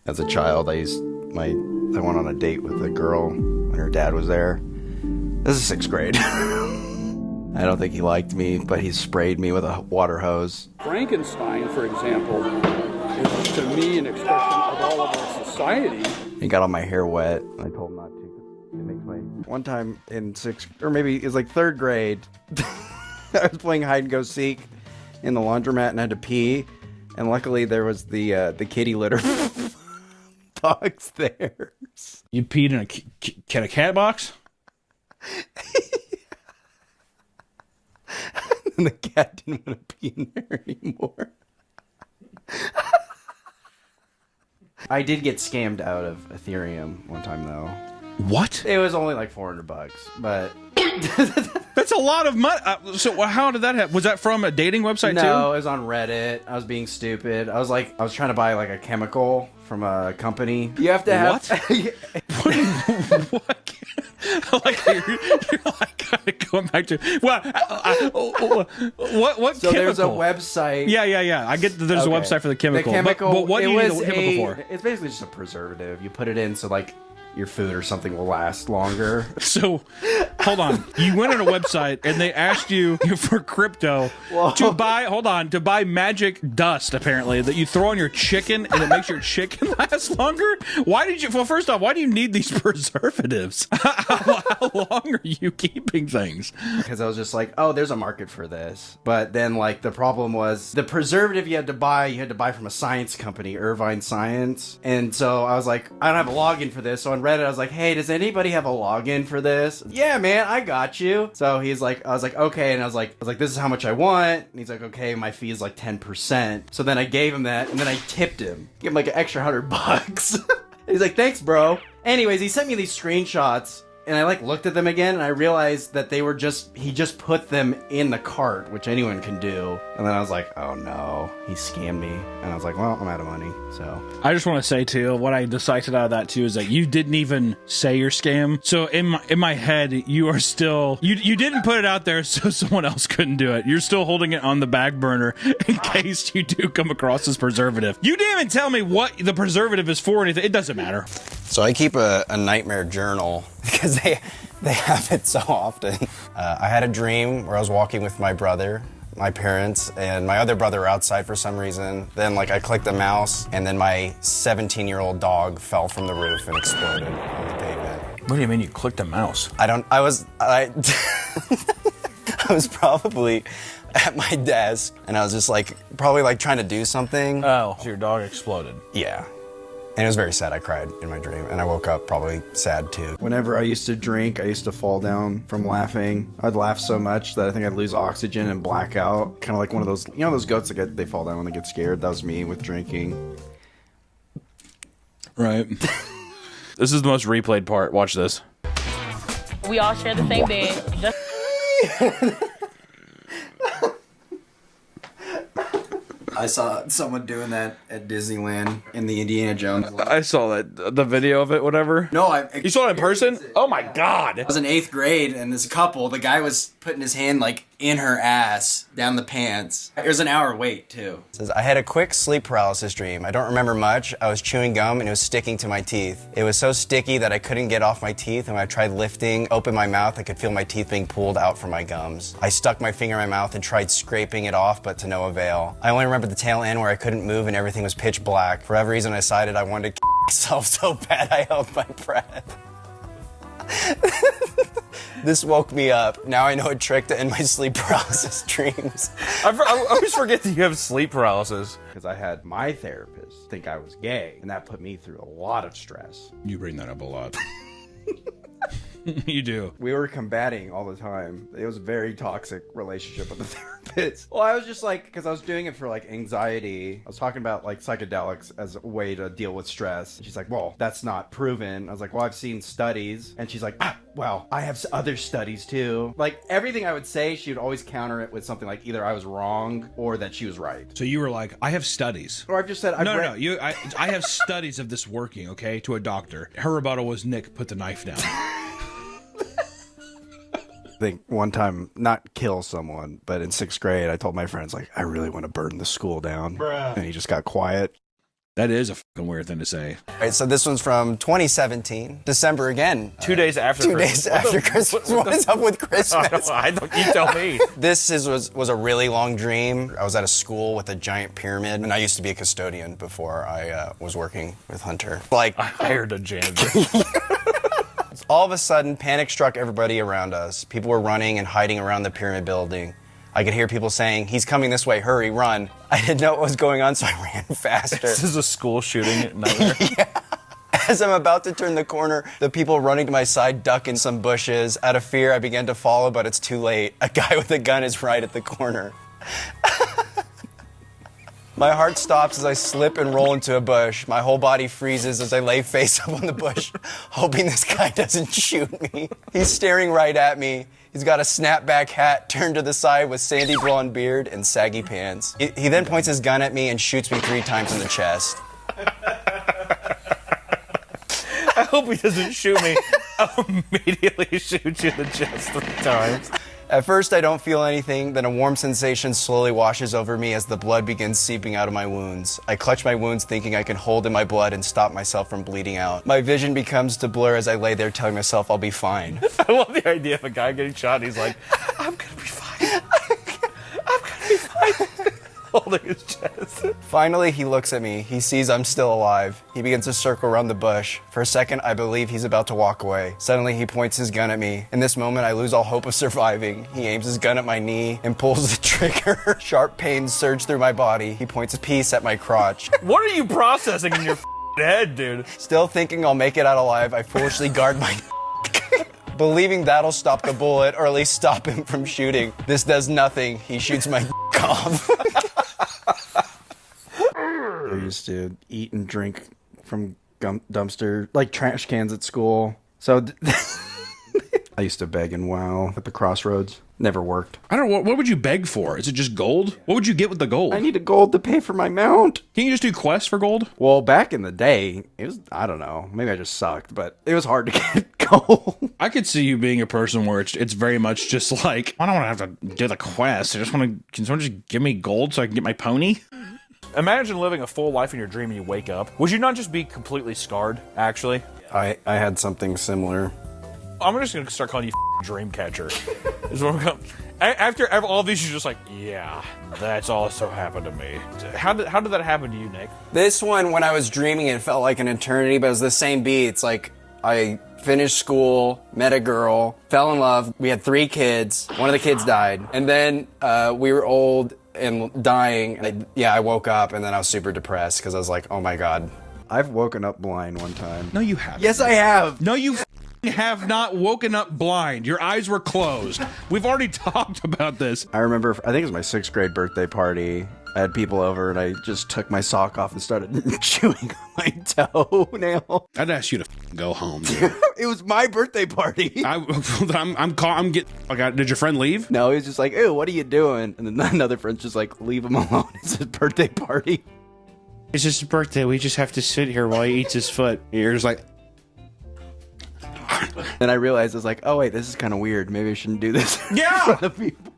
As a child, I went on a date with a girl when her dad was there. This is 6th grade. I don't think he liked me, but he sprayed me with a water hose. Frankenstein, for example, is to me an expression of all of our society. He got all my hair wet, and I told him not to. It makes my... One time in 6th, or maybe it was like 3rd grade, I was playing hide and go seek in the laundromat and had to pee, and luckily there was the kitty litter dogs there. You peed in a cat box? And the cat didn't want to be in there anymore. I did get scammed out of Ethereum one time, though. What? It was only like $400, but... That's a lot of money. So how did that happen? Was that from a dating website too? No, it was on Reddit. I was being stupid. I was trying to buy like a chemical from a company. You have to have... What? What? Like you're like kind of going back to what so chemical? There's a website. Yeah. I get that there's a website for the chemical. The chemical. But what do you need the chemical for? It's basically just a preservative. You put it in so like your food or something will last longer. So, hold on. You went on a website and they asked you for crypto to buy magic dust, apparently, that you throw on your chicken and it makes your chicken last longer? Well, first off, why do you need these preservatives? How long are you keeping things? Because I was just like, oh, there's a market for this. But then, like, the problem was the preservative you had to buy from a science company, Irvine Science. And so I was like, I don't have a login for this. So on Reddit, I was like, hey, does anybody have a login for this? Yeah, man, I got you. So he's like, I was like, okay. And I was like, this is how much I want. And he's like, okay, my fee is like 10%. So then I gave him that, and then I tipped him. Give him like an extra $100. He's like, thanks, bro. Anyways, he sent me these screenshots. And I like looked at them again, and I realized that they were he just put them in the cart, which anyone can do. And then I was like, oh no, he scammed me. And I was like, well, I'm out of money, so. I just want to say too, what I decided out of that too is that you didn't even say your scam. So in my head, you are still, you didn't put it out there so someone else couldn't do it. You're still holding it on the back burner in case you do come across this preservative. You didn't even tell me what the preservative is for or anything. It doesn't matter. So I keep a nightmare journal because they have it so often. I had a dream where I was walking with my brother, my parents, and my other brother were outside for some reason. Then like I clicked the mouse, and then my 17-year-old dog fell from the roof and exploded on the pavement. What do you mean you clicked a mouse? I was probably at my desk, and I was just like, probably like trying to do something. Oh, so your dog exploded. Yeah. And it was very sad. I cried in my dream, and I woke up probably sad too. Whenever I used to drink, I used to fall down from laughing. I'd laugh so much that I think I'd lose oxygen and black out. Kind of like one of those, those goats that they fall down when they get scared. That was me with drinking. Right. This is the most replayed part. Watch this. We all share the same bed. I saw someone doing that at Disneyland in the Indiana Jones. I saw that, the video of it, whatever. No, You saw it in person? Oh my God. I was in 8th grade, and this couple, the guy was putting his hand like in her ass, down the pants. It was an hour wait too. It says, I had a quick sleep paralysis dream. I don't remember much. I was chewing gum and it was sticking to my teeth. It was so sticky that I couldn't get off my teeth, and when I tried lifting open my mouth, I could feel my teeth being pulled out from my gums. I stuck my finger in my mouth and tried scraping it off, but to no avail. I only remember the tail end where I couldn't move and everything was pitch black. For whatever reason, I decided I wanted to kill myself so bad I held my breath. This woke me up. Now I know a trick to end my sleep paralysis dreams. I always forget that you have sleep paralysis. Because I had my therapist think I was gay, and that put me through a lot of stress. You bring that up a lot. You do. We were combating all the time. It was a very toxic relationship with the therapist. Well, I was just like, because I was doing it for like anxiety. I was talking about like psychedelics as a way to deal with stress. And she's like, well, that's not proven. I was like, well, I've seen studies. And she's like, well, I have other studies too. Like everything I would say, she would always counter it with something like either I was wrong or that she was right. So you were like, I have studies. Or I've just said, No. I have studies of this working, okay, to a doctor. Her rebuttal was, Nick, put the knife down. I think one time, not kill someone, but in 6th grade, I told my friends, like, I really want to burn the school down. Bruh. And he just got quiet. That is a fucking weird thing to say. All right, so this one's from 2017, December again. 2 days after 2 Christmas. days after Christmas. What is up with Christmas? I don't, you tell me. This was a really long dream. I was at a school with a giant pyramid, and I used to be a custodian before I was working with Hunter. Like, I hired a janitor. all of a sudden, panic struck everybody around us. People were running and hiding around the pyramid building. I could hear people saying, "He's coming this way, hurry, run." I didn't know what was going on, so I ran faster. This is a school shooting nightmare. As I'm about to turn the corner, the people running to my side duck in some bushes. Out of fear, I began to follow, but it's too late. A guy with a gun is right at the corner. My heart stops as I slip and roll into a bush. My whole body freezes as I lay face up on the bush, hoping this guy doesn't shoot me. He's staring right at me. He's got a snapback hat turned to the side with sandy blonde beard and saggy pants. He then points his gun at me and shoots me 3 times in the chest. I hope he doesn't shoot me. I'll immediately shoot you in the chest 3 times. At first, I don't feel anything, then a warm sensation slowly washes over me as the blood begins seeping out of my wounds. I clutch my wounds thinking I can hold in my blood and stop myself from bleeding out. My vision becomes to blur as I lay there telling myself I'll be fine. I love the idea of a guy getting shot and he's like, I'm gonna be fine. I'm gonna be fine. Holding his chest. Finally, he looks at me. He sees I'm still alive. He begins to circle around the bush. For a second, I believe he's about to walk away. Suddenly, he points his gun at me. In this moment, I lose all hope of surviving. He aims his gun at my knee and pulls the trigger. Sharp pains surge through my body. He points a piece at my crotch. What are you processing in your head, dude? Still thinking I'll make it out alive, I foolishly guard my believing that'll stop the bullet, or at least stop him from shooting. This does nothing. He shoots my off. I used to eat and drink from dumpster, like trash cans at school. So I used to beg and wow at the crossroads. Never worked. I don't know. What would you beg for? Is it just gold? What would you get with the gold? I needed gold to pay for my mount. Can you just do quests for gold? Well, back in the day, it was, I don't know, maybe I just sucked, but it was hard to get gold. I could see you being a person where it's very much just like, I don't want to have to do the quest. I just want to, can someone just give me gold so I can get my pony? Imagine living a full life in your dream and you wake up. Would you not just be completely scarred, actually? I had something similar. I'm just going to start calling you Dreamcatcher. Is what I'm going. After all of these, you're just like, yeah, that's also happened to me. How did that happen to you, Nick? This one, when I was dreaming, it felt like an eternity, but it was the same beat. It's like I finished school, met a girl, fell in love. We had 3 kids. One of the kids died. And then we were old and dying. I woke up, and then I was super depressed because I was like, oh my God. I've woken up blind one time. No, you haven't. Yes, I have. No, you have not woken up blind. Your eyes were closed. We've already talked about this. I remember, I think it was my 6th grade birthday party. I had people over and I just took my sock off and started chewing on my toenail. I'd ask you to go home, dude. It was my birthday party. I'm getting. Did your friend leave? No, he was just like, ew, what are you doing? And then another friend's just like, leave him alone. It's his birthday party. It's just his birthday. We just have to sit here while he eats his foot. You're just like. Then I realized, I was like, oh wait, this is kind of weird. Maybe I shouldn't do this. Yeah! In front of people.